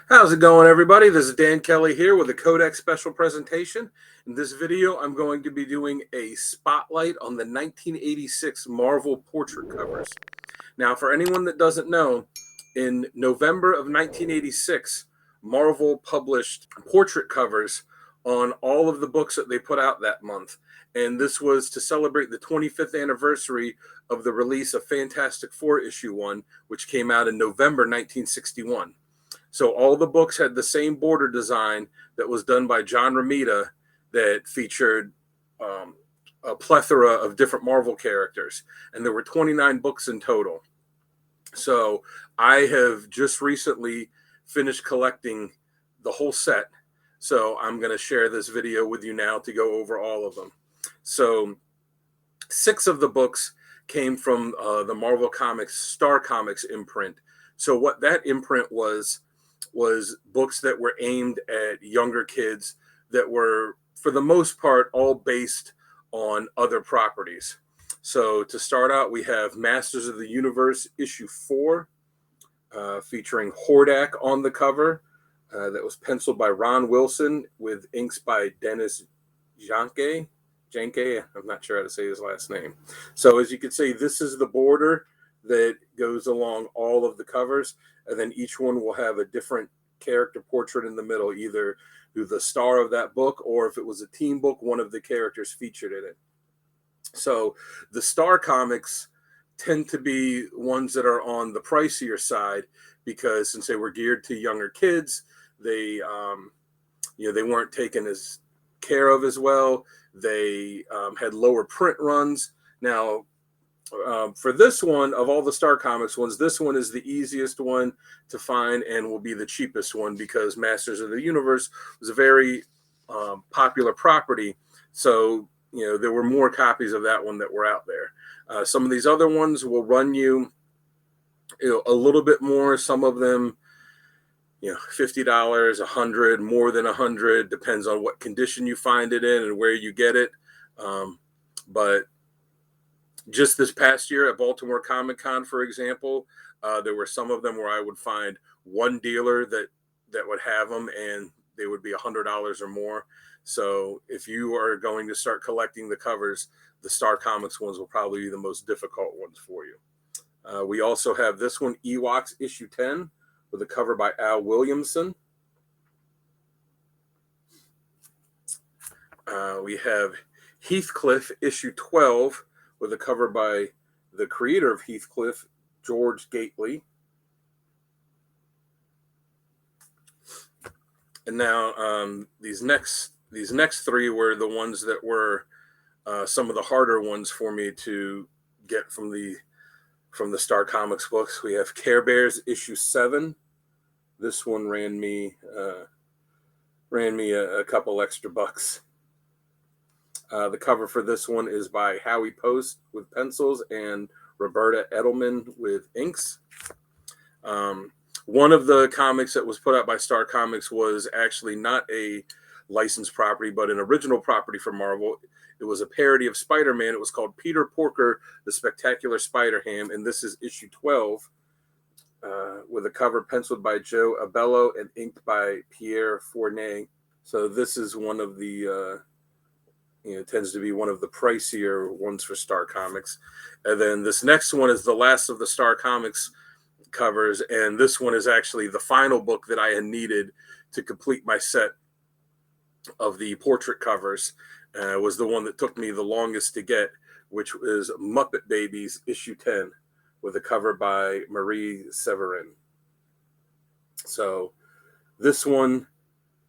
How's it going, everybody? This is Dan Kelly here with a Codex special presentation. In this video, I'm going to be doing a spotlight on the 1986 Marvel portrait covers. Now, for anyone that doesn't know, in November of 1986, Marvel published portrait covers on all of the books that they put out that month. And this was to celebrate the 25th anniversary of the release of Fantastic Four issue 1, which came out in November 1961. So all the books had the same border design that was done by John Romita that featured a plethora of different Marvel characters. And there were 29 books in total. So I have just recently finished collecting the whole set. So I'm going to share this video with you now to go over all of them. So 6 of the books came from the Marvel Comics Star Comics imprint. So what that imprint was books that were aimed at younger kids that were, for the most part, all based on other properties. So to start out, we have Masters of the Universe issue 4, featuring Hordak on the cover. That was penciled by Ron Wilson with inks by Dennis Janke. I'm not sure how to say his last name. So as you can see, this is the border that goes along all of the covers, and then each one will have a different character portrait in the middle, either who the star of that book, or if it was a team book, one of the characters featured in it. So the Star comics tend to be ones that are on the pricier side, because since they were geared to younger kids, they they weren't taken as care of as well. They had lower print runs. Now, for this one, of all the Star Comics ones, this one is the easiest one to find and will be the cheapest one, because Masters of the Universe was a very popular property. So, there were more copies of that one that were out there. Some of these other ones will run you, a little bit more. Some of them, $50, $100, more than $100, depends on what condition you find it in and where you get it. But just this past year at Baltimore Comic Con, for example, there were some of them where I would find one dealer that would have them, and they would be $100 or more. So if you are going to start collecting the covers, the Star Comics ones will probably be the most difficult ones for you. We also have this one, Ewoks issue 10, with a cover by Al Williamson. We have Heathcliff issue 12, with a cover by the creator of Heathcliff, George Gately. And now these next 3 were the ones that were some of the harder ones for me to get from the Star Comics books. We have Care Bears issue 7. This one ran me a couple extra bucks. The cover for this one is by Howie Post with pencils and Roberta Edelman with inks. One of the comics that was put out by Star Comics was actually not a licensed property, but an original property for Marvel. It was a parody of Spider-Man. It was called Peter Porker, the Spectacular Spider-Ham, and this is issue 12, with a cover penciled by Joe Abello and inked by Pierre Fournier. So this is one of the tends to be one of the pricier ones for Star Comics. And then this next one is the last of the Star Comics covers, and this one is actually the final book that I had needed to complete my set of the portrait covers. It was the one that took me the longest to get, which is Muppet Babies issue 10, with a cover by Marie Severin. So this one,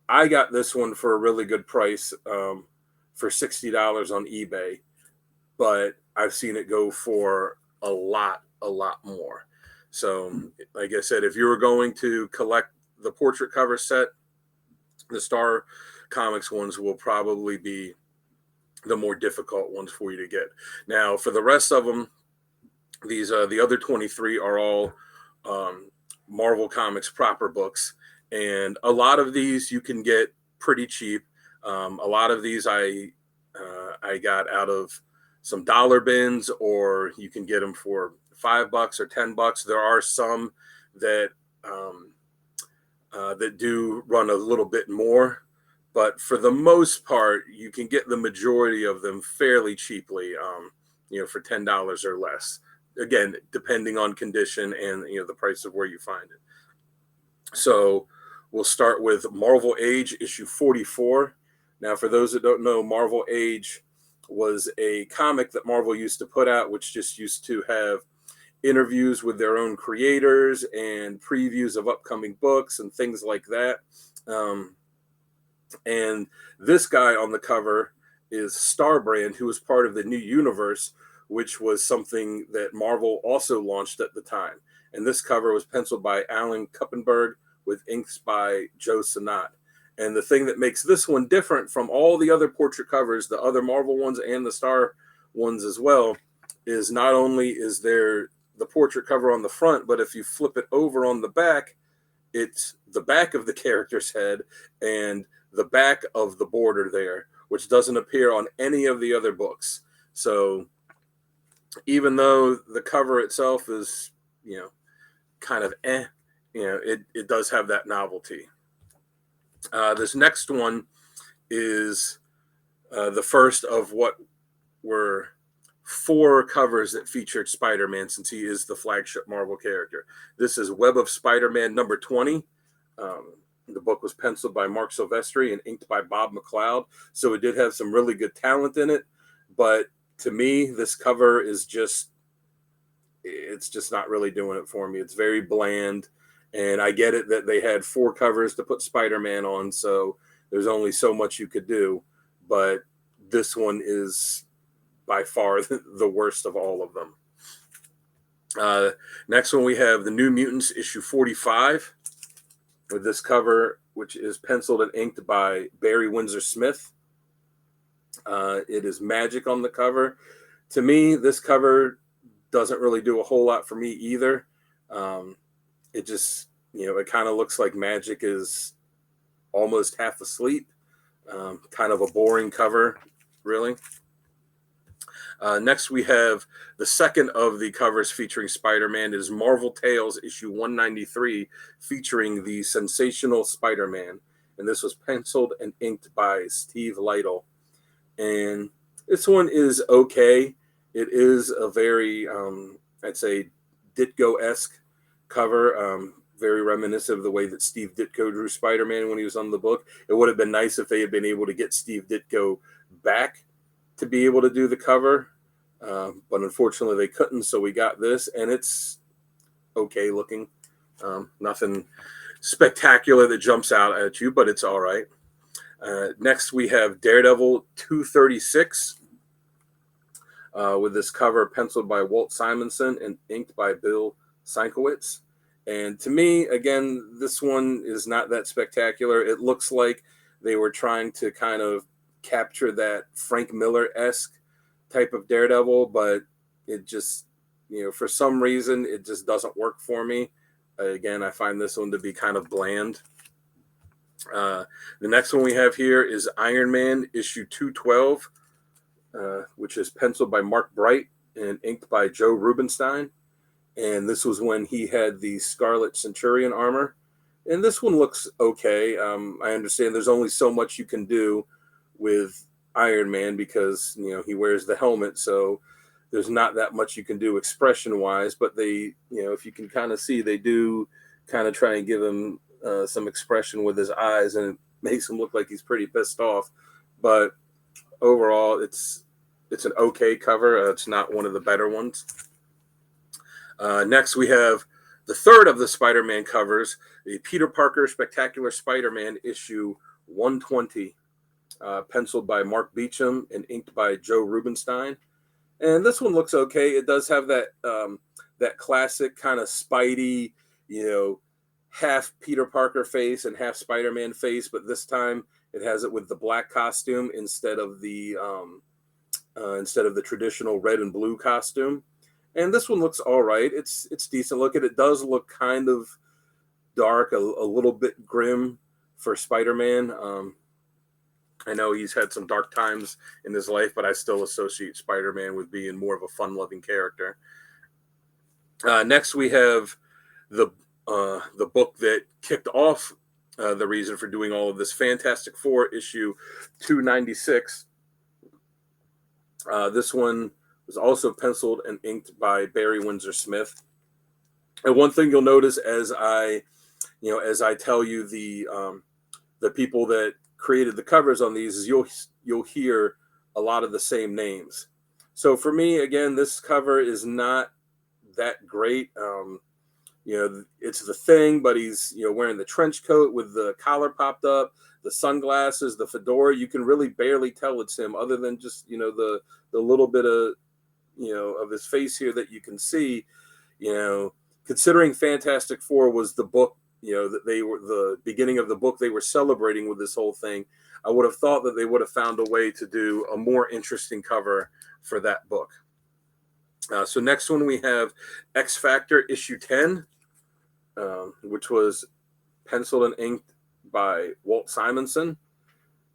I got this one for a really good price, for $60 on eBay, but I've seen it go for a lot more. So like I said, if you were going to collect the portrait cover set, the Star Comics ones will probably be the more difficult ones for you to get. Now, for the rest of them, these the other 23 are all Marvel Comics proper books, and a lot of these you can get pretty cheap. A lot of these I got out of some dollar bins, or you can get them for $5 or $10. There are some that that do run a little bit more. But for the most part, you can get the majority of them fairly cheaply, for $10 or less. Again, depending on condition and the price of where you find it. So we'll start with Marvel Age issue 44. Now, for those that don't know, Marvel Age was a comic that Marvel used to put out, which just used to have interviews with their own creators and previews of upcoming books and things like that. And this guy on the cover is Starbrand, who was part of the New Universe, which was something that Marvel also launched at the time. And this cover was penciled by Alan Kuppenberg with inks by Joe Sinnott. And the thing that makes this one different from all the other portrait covers, the other Marvel ones and the Star ones as well, is not only is there the portrait cover on the front, but if you flip it over on the back, it's the back of the character's head and the back of the border there, which doesn't appear on any of the other books. So even though the cover itself is, kind of it does have that novelty. This next one is the first of what were 4 covers that featured Spider-Man, since he is the flagship Marvel character. This is Web of Spider-Man number 20. The book was penciled by Mark Silvestri and inked by Bob McLeod. So it did have some really good talent in it. But to me, this cover is it's just not really doing it for me. It's very bland. And I get it that they had 4 covers to put Spider-Man on, so there's only so much you could do. But this one is by far the worst of all of them. Next one, we have the New Mutants issue 45 with this cover, which is penciled and inked by Barry Windsor Smith. It is Magic on the cover. To me, this cover doesn't really do a whole lot for me either. It just, it kind of looks like Magic is almost half asleep. Kind of a boring cover, really. Next, we have the second of the covers featuring Spider-Man. It is Marvel Tales issue 193, featuring the Sensational Spider-Man. And this was penciled and inked by Steve Lytle. And this one is okay. It is a very, I'd say, Ditko-esque cover, very reminiscent of the way that Steve Ditko drew Spider-Man when he was on the book. It would have been nice if they had been able to get Steve Ditko back to be able to do the cover, but unfortunately they couldn't, so we got this, and it's okay looking. Nothing spectacular that jumps out at you, but it's all right. Next, we have Daredevil 236 with this cover penciled by Walt Simonson and inked by Bill Sienkiewicz. And to me, again, this one is not that spectacular. It looks like they were trying to kind of capture that Frank Miller-esque type of Daredevil, but it just, for some reason, it just doesn't work for me. Again, I find this one to be kind of bland. The next one we have here is Iron Man issue 212, which is penciled by Mark Bright and inked by Joe Rubinstein. And this was when he had the Scarlet Centurion armor. And this one looks okay. I understand there's only so much you can do with Iron Man because, he wears the helmet. So there's not that much you can do expression-wise. But they, if you can kind of see, they do kind of try and give him some expression with his eyes. And it makes him look like he's pretty pissed off. But overall, it's an okay cover. It's not one of the better ones. Next, we have the third of the Spider-Man covers, the Peter Parker Spectacular Spider-Man issue 120, penciled by Mark Beecham and inked by Joe Rubinstein. And this one looks okay. It does have that that classic kind of Spidey, half Peter Parker face and half Spider-Man face, but this time it has it with the black costume instead of the traditional red and blue costume. And this one looks all right. It's decent looking. It does look kind of dark, a little bit grim for Spider-Man. I know he's had some dark times in his life, but I still associate Spider-Man with being more of a fun-loving character. Next, we have the the book that kicked off the reason for doing all of this, Fantastic Four issue 296. This one was also penciled and inked by Barry Windsor Smith. And one thing you'll notice as I tell you the people that created the covers on these is you'll hear a lot of the same names. So for me, again, this cover is not that great. It's the Thing, but he's wearing the trench coat with the collar popped up, the sunglasses, the fedora. You can really barely tell it's him, other than just the little bit of of his face here that you can see. Considering Fantastic Four was the book, that they were the beginning of the book they were celebrating with this whole thing, I would have thought that they would have found a way to do a more interesting cover for that book. So next one we have X Factor issue 10, which was penciled and inked by Walt Simonson.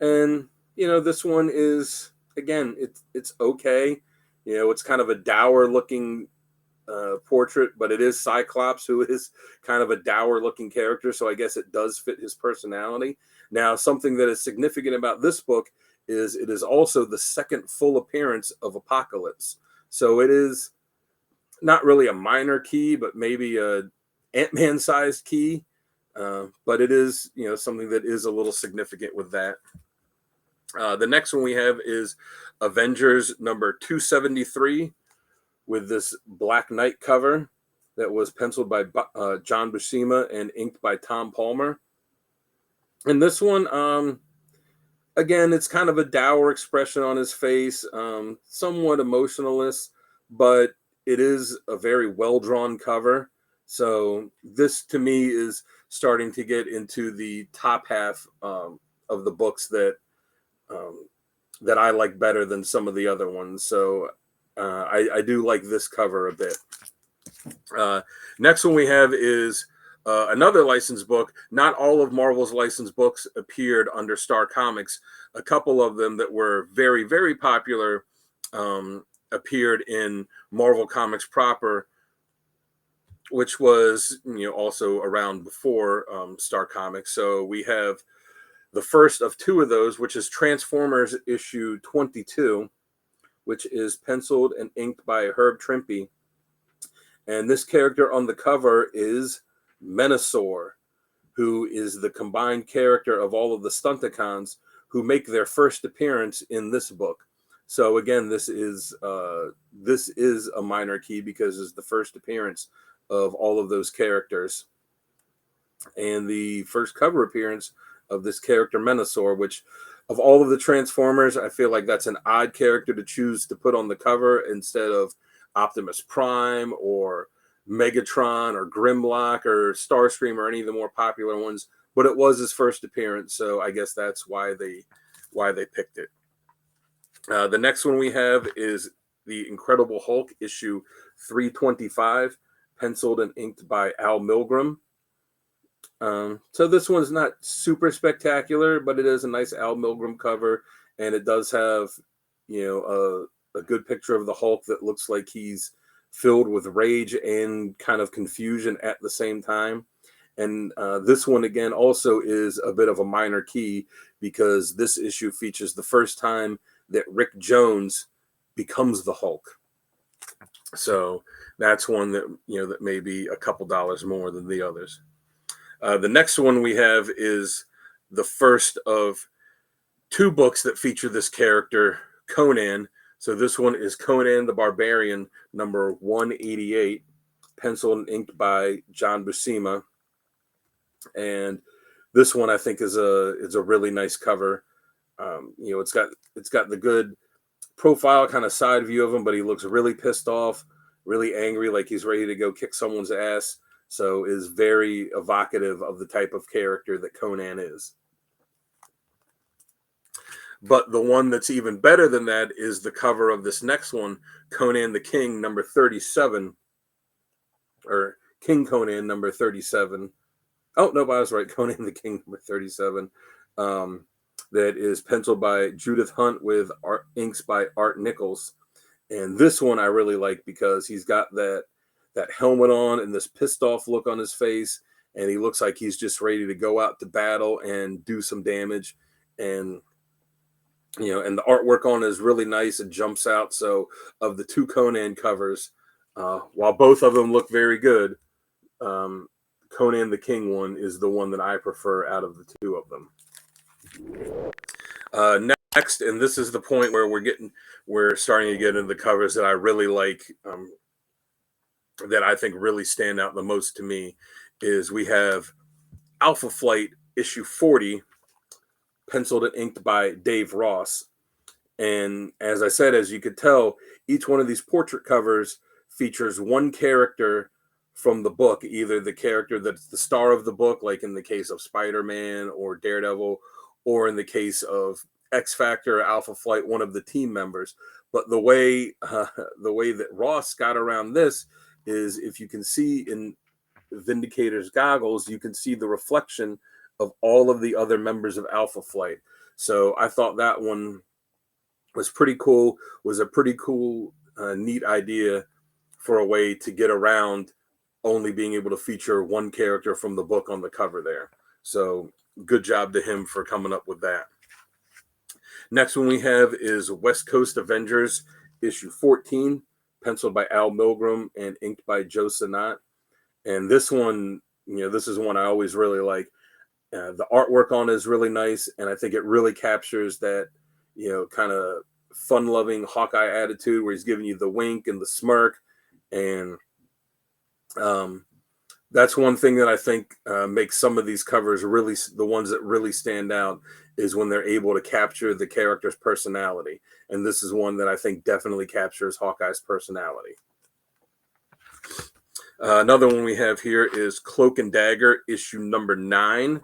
And, this one is, again, it's okay. It's kind of a dour looking portrait, but it is Cyclops, who is kind of a dour looking character. So I guess it does fit his personality. Now, something that is significant about this book is it is also the second full appearance of Apocalypse. So it is not really a minor key, but maybe a Ant-Man sized key. But it is, something that is a little significant with that. The next one we have is Avengers number 273 with this Black Knight cover that was penciled by John Buscema and inked by Tom Palmer. And this one, again, it's kind of a dour expression on his face, somewhat emotionless, but it is a very well-drawn cover. So this, to me, is starting to get into the top half of the books that I like better than some of the other ones. So I do like this cover a bit. Next one we have is another licensed book. Not all of Marvel's licensed books appeared under Star Comics. A couple of them that were very, very popular appeared in Marvel Comics proper, which was also around before Star Comics. So we have the first of two of those, which is Transformers issue 22, which is penciled and inked by Herb Trimpe. And this character on the cover is Menasor, who is the combined character of all of the Stunticons who make their first appearance in this book. So again, this is a minor key because it's the first appearance of all of those characters. And the first cover appearance of this character Menasor, which of all of the Transformers, I feel like that's an odd character to choose to put on the cover instead of Optimus Prime or Megatron or Grimlock or Starscream or any of the more popular ones. But it was his first appearance, so I guess that's why they picked it. The next one we have is the Incredible Hulk issue 325, penciled and inked by Al Milgrom. So this one's not super spectacular, but it is a nice Al Milgrom cover, and it does have, a good picture of the Hulk that looks like he's filled with rage and kind of confusion at the same time. And this one, again, also is a bit of a minor key because this issue features the first time that Rick Jones becomes the Hulk. So that's one that, that may be a couple dollars more than the others. The next one we have is the first of two books that feature this character, Conan. So this one is Conan the Barbarian, number 188, penciled and inked by John Buscema. And this one I think is a really nice cover. It's got the good profile kind of side view of him, but he looks really pissed off, really angry, like he's ready to go kick someone's ass. So is very evocative of the type of character that Conan is. But the one that's even better than that is the cover of this next one, Conan the King, number 37, or King Conan, number 37. Oh, no, I was right. Conan the King, number 37. That is penciled by Judith Hunt with inks by Art Nichols. And this one I really like because he's got that helmet on and this pissed off look on his face. and he looks like he's just ready to go out to battle and do some damage. And and the artwork on it is really nice. It jumps out. So of the two Conan covers, while both of them look very good, Conan the King one is the one that I prefer out of the two of them. Next, and this is the point where we're starting to get into the covers that I really like, that I think really stand out the most to me, is we have Alpha Flight issue 40, penciled and inked by Dave Ross. And as I said, as you could tell, each one of these portrait covers features one character from the book, either the character that's the star of the book, like in the case of Spider-Man or Daredevil, or in the case of X-Factor or Alpha Flight, one of the team members. But the way that Ross got around this is, if you can see in Vindicator's goggles, you can see the reflection of all of the other members of Alpha Flight. So I thought that one was pretty cool, was a pretty cool, neat idea for a way to get around only being able to feature one character from the book on the cover there. So good job to him for coming up with that. Next one we have is West Coast Avengers issue 14, penciled by Al Milgrom and inked by Joe Sinnott. And this one, this is one I always really like. The artwork on it is really nice, and I think it really captures that, kind of fun-loving Hawkeye attitude where he's giving you the wink and the smirk. And that's one thing that I think makes some of these covers really, the ones that really stand out, is when they're able to capture the character's personality. And this is one that I think definitely captures Hawkeye's personality. Another one we have here is Cloak and Dagger issue number 9,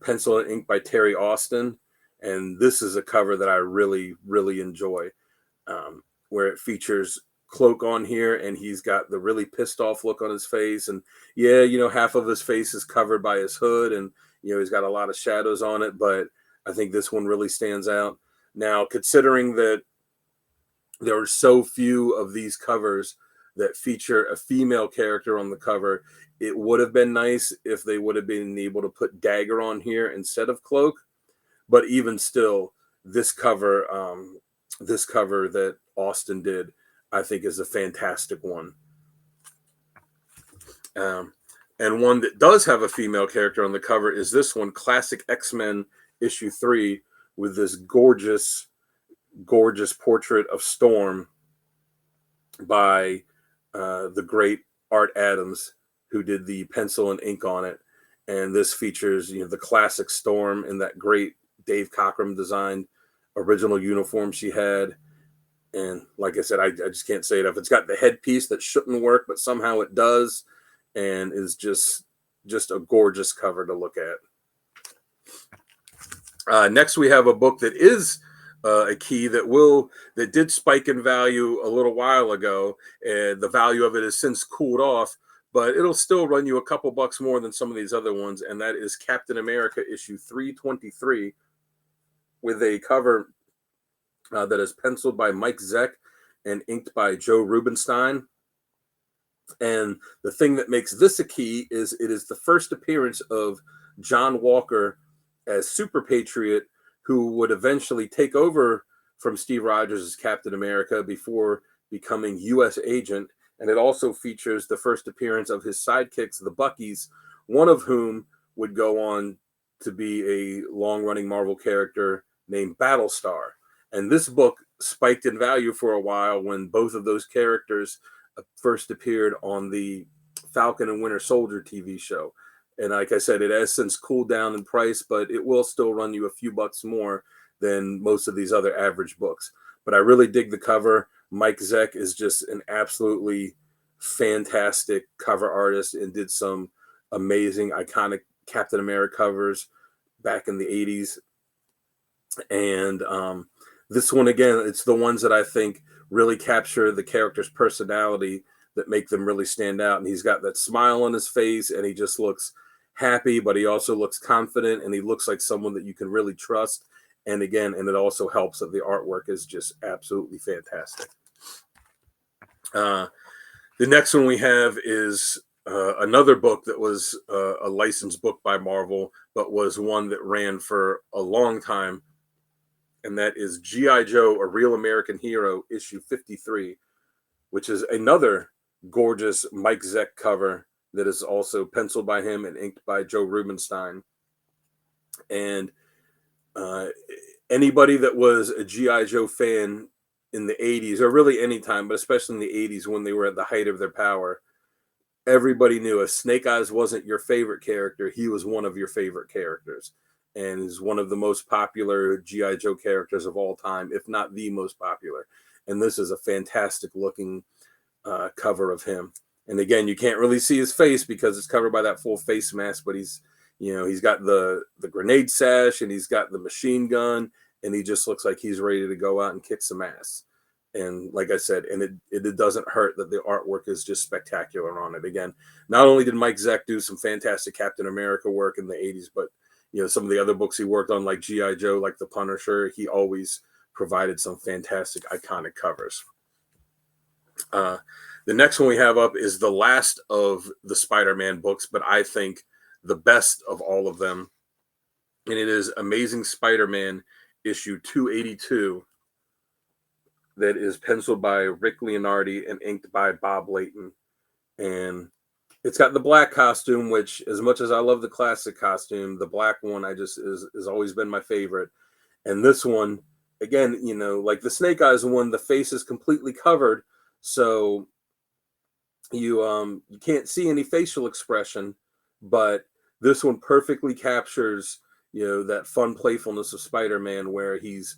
pencil and ink by Terry Austin. And this is a cover that I really, really enjoy, where it features Cloak on here, and he's got the really pissed off look on his face. And half of his face is covered by his hood, and he's got a lot of shadows on it, but I think this one really stands out. Now, considering that there are so few of these covers that feature a female character on the cover, it would have been nice if they would have been able to put Dagger on here instead of Cloak. But even still, this cover that Austin did, I think, is a fantastic one. And one that does have a female character on the cover is this one, Classic X-Men issue 3, with this gorgeous, gorgeous portrait of Storm by the great Art Adams, who did the pencil and ink on it. And this features, the classic Storm in that great Dave Cockrum designed original uniform she had. And like I said, I just can't say enough. It's got the headpiece that shouldn't work, but somehow it does, and is just a gorgeous cover to look at. Next, we have a book that is a key that did spike in value a little while ago, and the value of it has since cooled off, but it'll still run you a couple bucks more than some of these other ones, and that is Captain America issue 323, with a cover that is penciled by Mike Zeck and inked by Joe Rubinstein. And the thing that makes this a key is it is the first appearance of John Walker as Super Patriot, who would eventually take over from Steve Rogers as Captain America before becoming U.S. agent. And it also features the first appearance of his sidekicks, the Buckies, one of whom would go on to be a long-running Marvel character named Battlestar. And this book spiked in value for a while when both of those characters first appeared on the Falcon and Winter Soldier TV show. And like I said, it has since cooled down in price, but it will still run you a few bucks more than most of these other average books. But I really dig the cover. Mike Zeck is just an absolutely fantastic cover artist and did some amazing, iconic Captain America covers back in the 80s. And this one, again, it's the ones that I think really capture the character's personality that make them really stand out. And he's got that smile on his face, and he just looks happy, but he also looks confident, and he looks like someone that you can really trust. And again, and it also helps that the artwork is just absolutely fantastic. The next one we have is Another book that was a licensed book by Marvel, but was one that ran for a long time, and that is G.I. Joe, A Real American Hero, issue 53, which is another gorgeous Mike Zeck cover that is also penciled by him and inked by Joe Rubenstein. And anybody that was a G.I. Joe fan in the 80s, or really any time, but especially in the 80s when they were at the height of their power, everybody knew if Snake Eyes wasn't your favorite character, he was one of your favorite characters, and is one of the most popular G.I. Joe characters of all time, if not the most popular. And this is a fantastic looking cover of him. And again, you can't really see his face because it's covered by that full face mask, but he's got the grenade sash, and he's got the machine gun, and he just looks like he's ready to go out and kick some ass. And like I said, and it doesn't hurt that the artwork is just spectacular on it. Again, not only did Mike Zeck do some fantastic Captain America work in the 80s, but some of the other books he worked on, like G.I. Joe, like The Punisher, he always provided some fantastic iconic covers. The next one we have up is the last of the Spider-Man books, but I think the best of all of them. And it is Amazing Spider-Man issue 282. That is penciled by Rick Leonardi and inked by Bob Layton. And it's got the black costume, which, as much as I love the classic costume, the black one has always been my favorite. And this one, again, like the Snake Eyes one, the face is completely covered, so you can't see any facial expression. But this one perfectly captures that fun playfulness of Spider-Man, where he's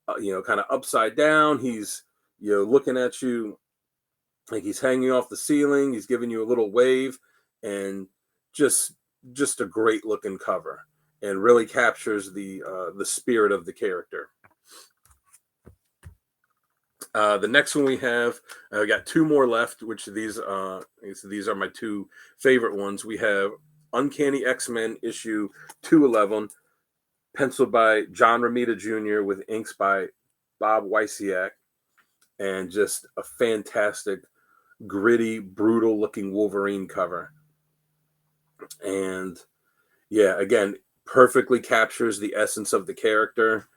kind of upside down. He's, looking at you like he's hanging off the ceiling. He's giving you a little wave, and just a great looking cover, and really captures the spirit of the character. The next one we have, I got two more left, which these are my two favorite ones. We have Uncanny X-Men issue 211, penciled by John Romita Jr. with inks by Bob Wysiak, and just a fantastic, gritty, brutal-looking Wolverine cover. And yeah, again, perfectly captures the essence of the character,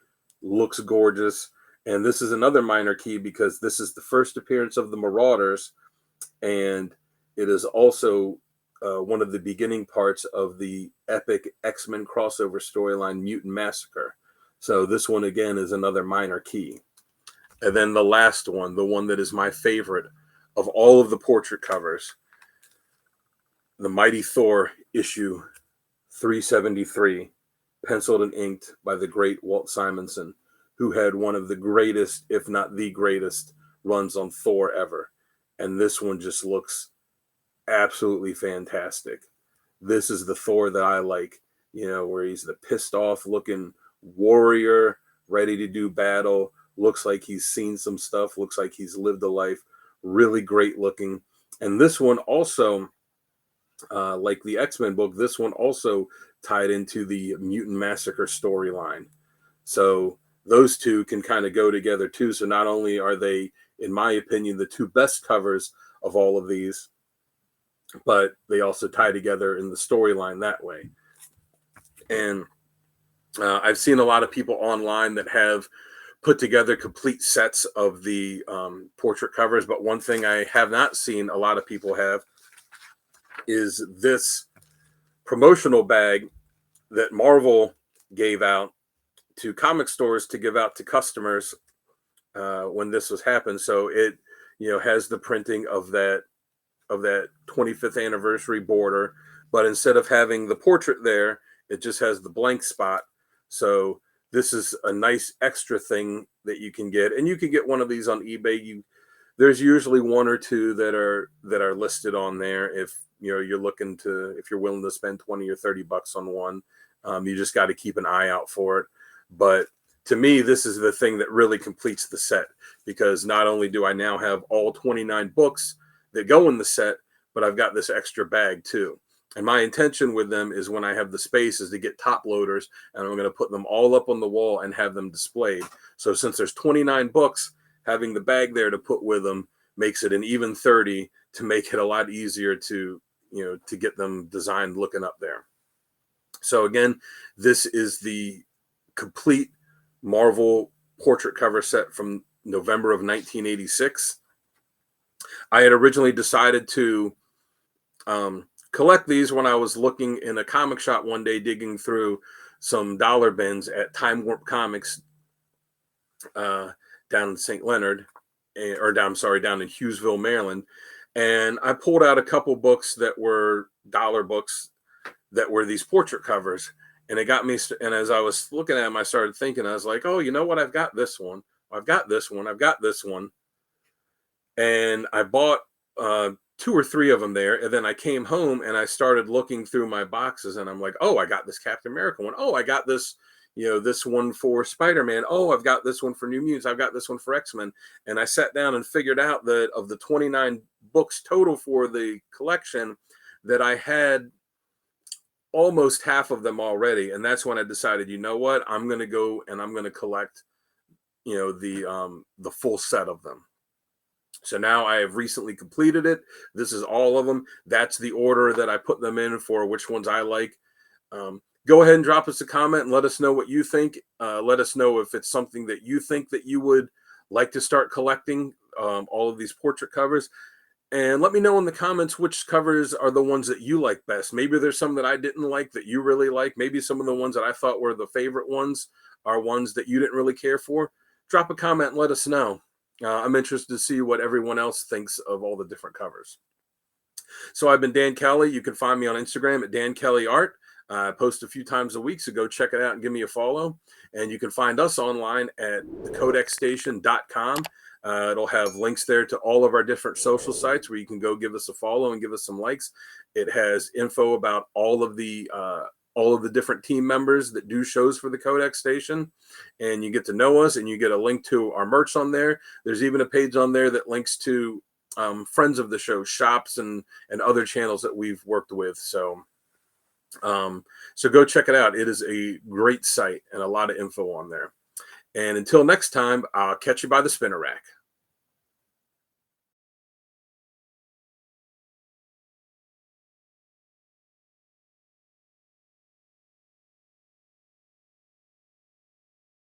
looks gorgeous. And this is another minor key because this is the first appearance of the Marauders, and it is also one of the beginning parts of the epic X-Men crossover storyline Mutant Massacre. So this one, again, is another minor key. And then the last one, the one that is my favorite of all of the portrait covers, the Mighty Thor issue 373, penciled and inked by the great Walt Simonson, who had one of the greatest, if not the greatest, runs on Thor ever. And this one just looks absolutely fantastic. This is the Thor that I like, where he's the pissed off looking warrior, ready to do battle, looks like he's seen some stuff, looks like he's lived a life, really great looking. And this one also, like the X-Men book, this one also tied into the Mutant Massacre storyline. So those two can kind of go together too. So not only are they, in my opinion, the two best covers of all of these, but they also tie together in the storyline that way. And I've seen a lot of people online that have put together complete sets of the portrait covers, but one thing I have not seen a lot of people have is this promotional bag that Marvel gave out to comic stores to give out to customers when this was happened. So it has the printing of that 25th anniversary border, but instead of having the portrait there, it just has the blank spot. So this is a nice extra thing that you can get, and you can get one of these on eBay. There's usually one or two that are listed on there. If you're willing to spend 20 or 30 bucks on one, you just got to keep an eye out for it. But to me, this is the thing that really completes the set, because not only do I now have all 29 books that go in the set, but I've got this extra bag too. And my intention with them is, when I have the space, is to get top loaders, and I'm going to put them all up on the wall and have them displayed. So since there's 29 books, having the bag there to put with them makes it an even 30 to make it a lot easier to to get them designed looking up there. So again, this is the complete Marvel portrait cover set from November of 1986. I had originally decided to collect these when I was looking in a comic shop one day, digging through some dollar bins at Time Warp Comics down in St. Leonard, down in Hughesville, Maryland. And I pulled out a couple books that were dollar books that were these portrait covers. And it got me, and as I was looking at them, I started thinking, I was like, oh, you know what? I've got this one. I've got this one. I've got this one. And I bought 2 or 3 of them there. And then I came home and I started looking through my boxes, and I'm like, oh, I got this Captain America one. Oh, I got this, this one for Spider-Man. Oh, I've got this one for New Mutants. I've got this one for X-Men. And I sat down and figured out that of the 29 books total for the collection, that I had almost half of them already. And that's when I decided, you know what, I'm going to go and I'm going to collect, the full set of them. So now I have recently completed it. This is all of them. That's the order that I put them in for which ones I like. Go ahead and drop us a comment and let us know what you think. Let us know if it's something that you think that you would like to start collecting, all of these portrait covers. And let me know in the comments which covers are the ones that you like best. Maybe there's some that I didn't like that you really like. Maybe some of the ones that I thought were the favorite ones are ones that you didn't really care for. Drop a comment and let us know. I'm interested to see what everyone else thinks of all the different covers. So I've been Dan Kelly. You can find me on Instagram at Dan Kelly Art. I post a few times a week, so go check it out and give me a follow. And you can find us online at thecodexstation.com. It'll have links there to all of our different social sites where you can go give us a follow and give us some likes. It has info about all of the different team members that do shows for the Codex Station, and you get to know us, and you get a link to our merch on there. There's even a page on there that links to friends of the show, shops, and other channels that we've worked with. So go check it out. It is a great site and a lot of info on there. And until next time, I'll catch you by the spinner rack.